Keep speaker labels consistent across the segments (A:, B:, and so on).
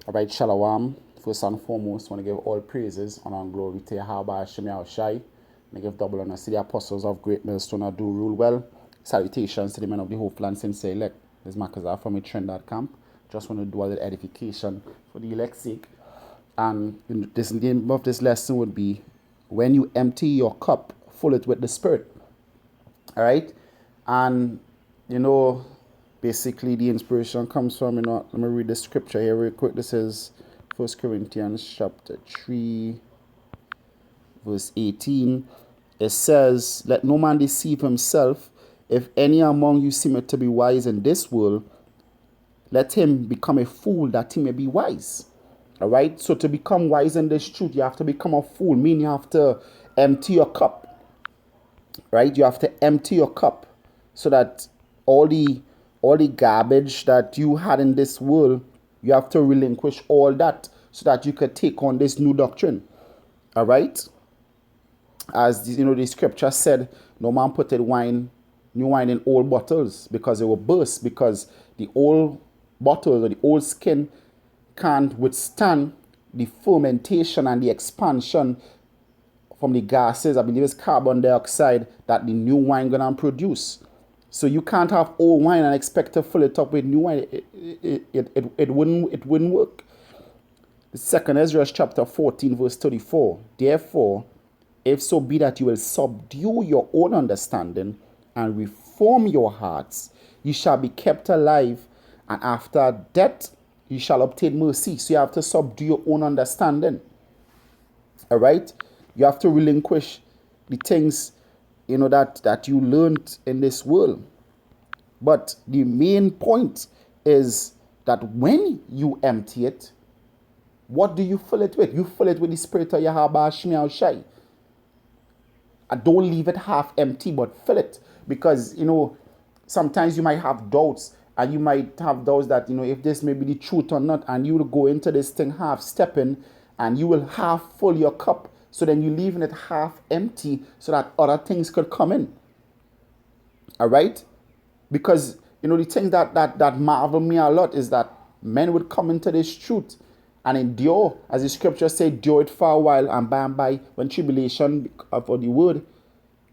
A: All right, Shalom. First and foremost, I want to give all praises, honor, and glory to Yahweh Hashem Yahushai. I give double honor to the apostles of great millstone that do rule well. Salutations to the men of the Hopeland Sincere elect. This is Makazar from a Trinidad camp. Just want to do a little edification for the elect's sake. And the name of this lesson would be, when you empty your cup, fill it with the Spirit. All right? And, basically the inspiration comes from, let me read the scripture here real quick. This is 1 Corinthians chapter 3, verse 18. It says, let no man deceive himself. If any among you seemeth to be wise in this world, let him become a fool that he may be wise. All right? So to become wise in this truth, you have to become a fool, meaning you have to empty your cup. Right? You have to empty your cup so that all the garbage that you had in this world, you have to relinquish all that so that you could take on this new doctrine. All right? As the scripture said, no man putted new wine in old bottles because it will burst, because the old bottle or the old skin can't withstand the fermentation and the expansion from the gases, I believe it's carbon dioxide, that the new wine gonna produce. So you can't have old wine and expect to fill it up with new wine. It wouldn't work. The second Ezra chapter 14 verse 34. Therefore, if so be that you will subdue your own understanding and reform your hearts, you shall be kept alive, and after death you shall obtain mercy. So you have to subdue your own understanding. All right? You have to relinquish the things that you learned in this world. But the main point is that when you empty it, what do you fill it with? You fill it with the Spirit of Yahweh Hashem Yahushai. And don't leave it half empty, but fill it. Because, sometimes you might have doubts, and you might have doubts that, if this may be the truth or not, and you will go into this thing half stepping, and you will half fill your cup. So then you're leaving it half empty so that other things could come in. All right? Because, the thing that marvel me a lot is that men would come into this truth and endure, as the scripture says, endure it for a while, and by, when tribulation for the word,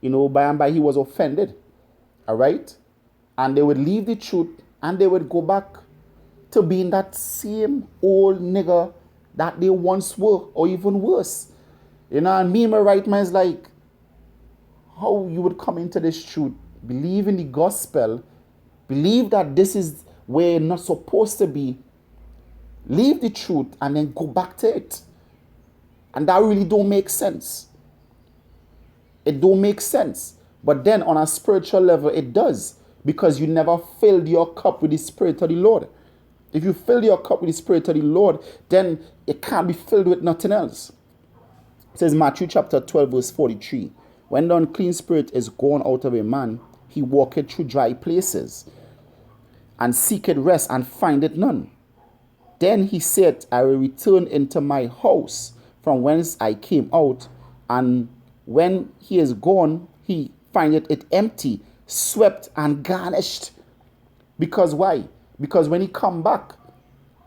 A: by and by he was offended. All right? And they would leave the truth and they would go back to being that same old nigger that they once were, or even worse. And me and my right man is like, how you would come into this truth, believe in the gospel, believe that this is where you're not supposed to be, leave the truth and then go back to it. And that really don't make sense. It don't make sense. But then on a spiritual level, it does. Because you never filled your cup with the Spirit of the Lord. If you fill your cup with the Spirit of the Lord, then it can't be filled with nothing else. It says Matthew chapter 12 verse 43. When the unclean spirit is gone out of a man, he walketh through dry places, and seeketh rest, and findeth none. Then he said, I will return into my house from whence I came out. And when he is gone, he findeth it empty, swept, and garnished. Because why? Because when he come back,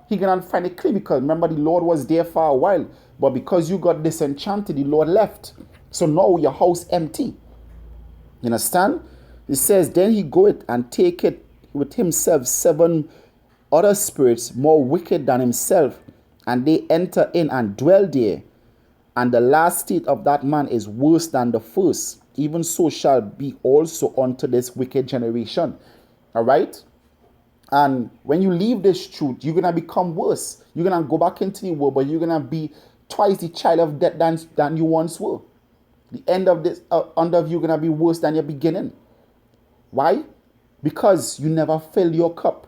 A: he cannot find it clean. Because remember, the Lord was there for a while. But because you got disenchanted, the Lord left. So now your house empty. You understand? It says, then he goeth and taketh with himself 7 other spirits more wicked than himself, and they enter in and dwell there. And the last state of that man is worse than the first. Even so shall be also unto this wicked generation. All right? And when you leave this truth, you're going to become worse. You're going to go back into the world, but you're going to be twice the child of death than you once were. The end of this, end of you going to be worse than your beginning. Why? Because you never filled your cup.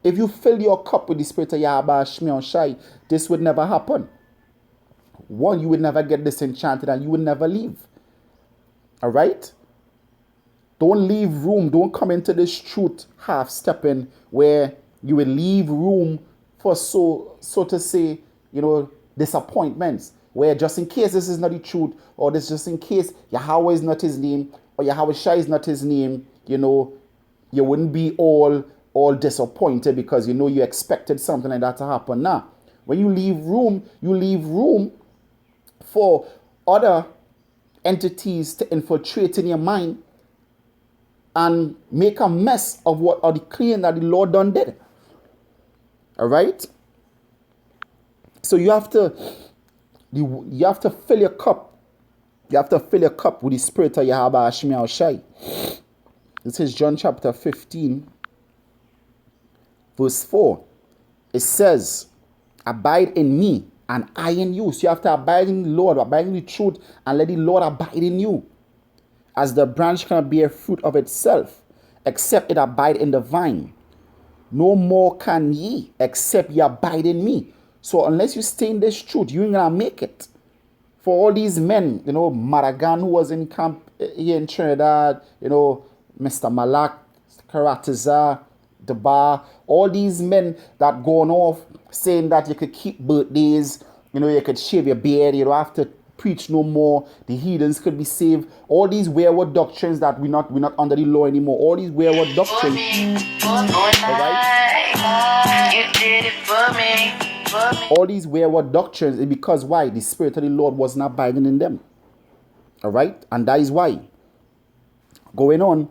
A: If you fill your cup with the Spirit of Yahweh Hashem Yahushai, this would never happen. One, you would never get disenchanted and you would never leave. All right? Don't leave room. Don't come into this truth half stepping where you will leave room for so to say, disappointments. Where just in case this is not the truth, or this just in case Yahweh is not his name, or Yahweh Shai is not his name, you wouldn't be all disappointed because you expected something like that to happen. Now, When you leave room for other entities to infiltrate in your mind and make a mess of what are the clean that the Lord done did. All right. So you have to fill your cup. You have to fill your cup with the spirit of Yahweh Hashem Yahushai. This is John chapter 15, verse 4. It says, abide in me and I in you. So you have to abide in the Lord, abide in the truth, and let the Lord abide in you. As the branch cannot bear fruit of itself, except it abide in the vine. No more can ye, except ye abide in me. So unless you stay in this truth, you ain't gonna make it. For all these men, Maragan, who was in camp here in Trinidad, Mr. Malak, Karataza, Debar, all these men that gone off saying that you could keep birthdays, you could shave your beard, you don't have to preach no more, the heathens could be saved. All these wayward doctrines that we're not under the law anymore. All these wayward doctrines. All these wayward doctrines is because why? The Spirit of the Lord was not abiding in them. Alright? And that is why. Going on,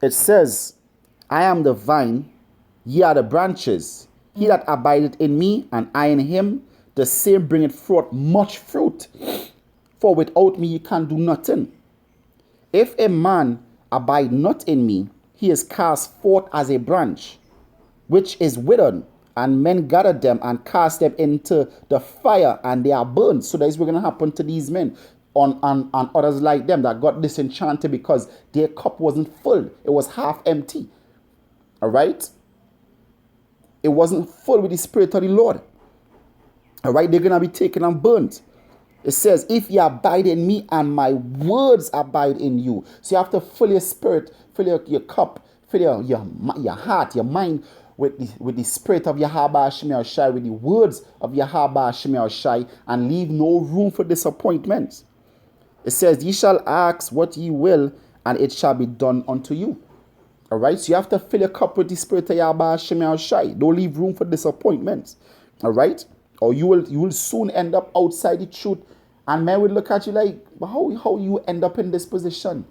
A: it says, I am the vine, ye are the branches. He that abideth in me, and I in him, the same bringeth forth much fruit. For without me you can do nothing. If a man abide not in me, he is cast forth as a branch, which is withered, and men gather them and cast them into the fire, and they are burned. So that is what's going to happen to these men and others like them that got disenchanted because their cup wasn't full. It was half empty. All right? It wasn't full with the Spirit of the Lord. All right? They're going to be taken and burnt. It says, if you abide in me and my words abide in you. So you have to fill your spirit, fill your cup, fill your heart, your mind with the spirit of Yahweh Hashem Yahushai, with the words of Yahweh Hashem Yahushai, and leave no room for disappointments. It says, ye shall ask what ye will, and it shall be done unto you. All right, so you have to fill your cup with the spirit of Yahweh Hashem Yahushai. Don't leave room for disappointments. All right, or you will soon end up outside the truth, and men will look at you like, how you end up in this position?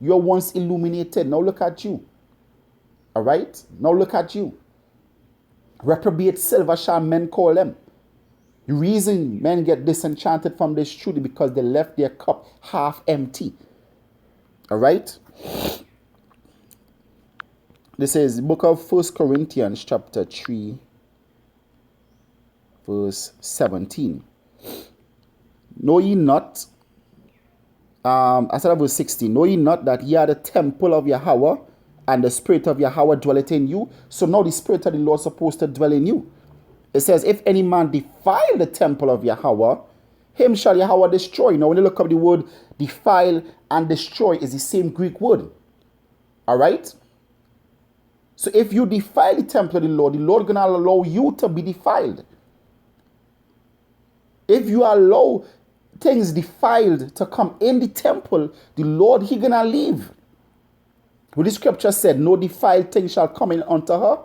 A: You're once illuminated. Now look at you. All right? Now look at you. Reprobate silver shall men call them. The reason men get disenchanted from this truth is because they left their cup half empty. All right? This is the book of 1 Corinthians chapter 3, verse 17. Know ye not, I said verse 16, know ye not that ye are the temple of Yahweh, and the Spirit of Yahweh dwelleth in you? So now the Spirit of the Lord is supposed to dwell in you. It says, if any man defile the temple of Yahweh, him shall Yahweh destroy. Now when you look up the word defile and destroy is the same Greek word. All right? So if you defile the temple of the Lord is going to allow you to be defiled. If you allow things defiled to come in the temple, the Lord, he going to leave. Well, the scripture said, no defiled thing shall come in unto her.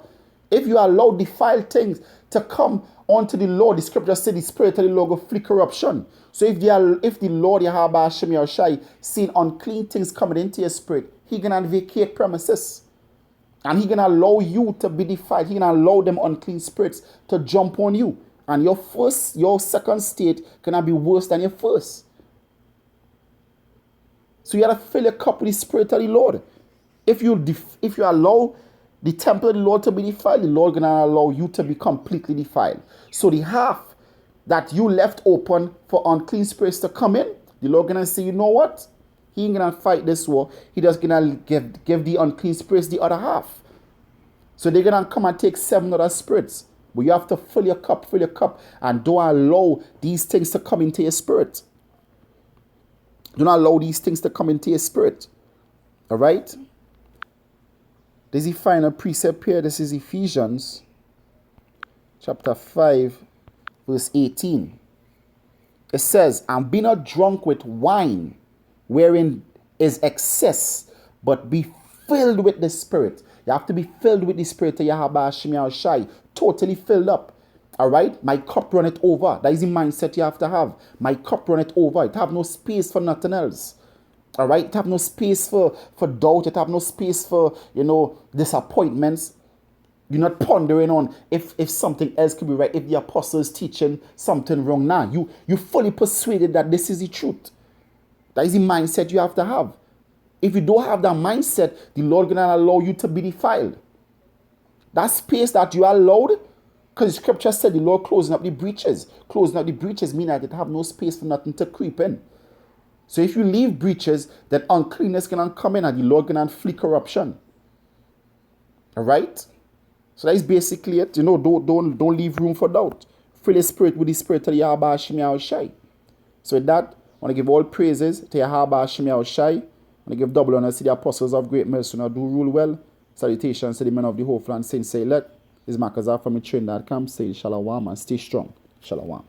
A: If you allow defiled things to come unto the Lord, the scripture said the Spirit of the Lord will flee corruption. So if the Lord Yahweh Hashem Yahushai seen unclean things coming into your spirit, he going to vacate premises. And he going to allow you to be defiled. He going to allow them unclean spirits to jump on you. And your second state gonna be worse than your first. So you gotta fill your cup with the Spirit of the Lord. If you allow the temple of the Lord to be defiled, the Lord gonna allow you to be completely defiled. So the half that you left open for unclean spirits to come in, the Lord gonna say, you know what? He ain't gonna fight this war. He just gonna give the unclean spirits the other half. So they're gonna come and take 7 other spirits. But you have to fill your cup, and don't allow these things to come into your spirit. Do not allow these things to come into your spirit. All right? There's the final precept here. This is Ephesians chapter 5, verse 18. It says, and be not drunk with wine, wherein is excess, but be filled with the Spirit. You have to be filled with the Spirit of Yahweh Hashem Yahushai, totally filled up. All right? My cup runneth over. That is the mindset you have to have. My cup runneth over. It have no space for nothing else. All right? It have no space for doubt. It have no space for, disappointments. You're not pondering on if something else could be right, if the apostle is teaching something wrong. Now, you fully persuaded that this is the truth. That is the mindset you have to have. If you don't have that mindset, the Lord gonna allow you to be defiled. That space that you are allowed, because the scripture said the Lord closing up the breaches. Closing up the breaches mean that it have no space for nothing to creep in. So if you leave breaches, then uncleanness can come in and the Lord can flee corruption. All right? So that is basically it. Don't leave room for doubt. Fill the spirit with the spirit of Yahweh Hashem Yahushai. So with that, I want to give all praises to Yahweh Hashem Yahushai. I want to give double honor to the apostles of great mercy who do rule well. Salutations to the men of the whole land, saints say let. This is Makazar from the train.com. Say shalom and stay strong. Shalom.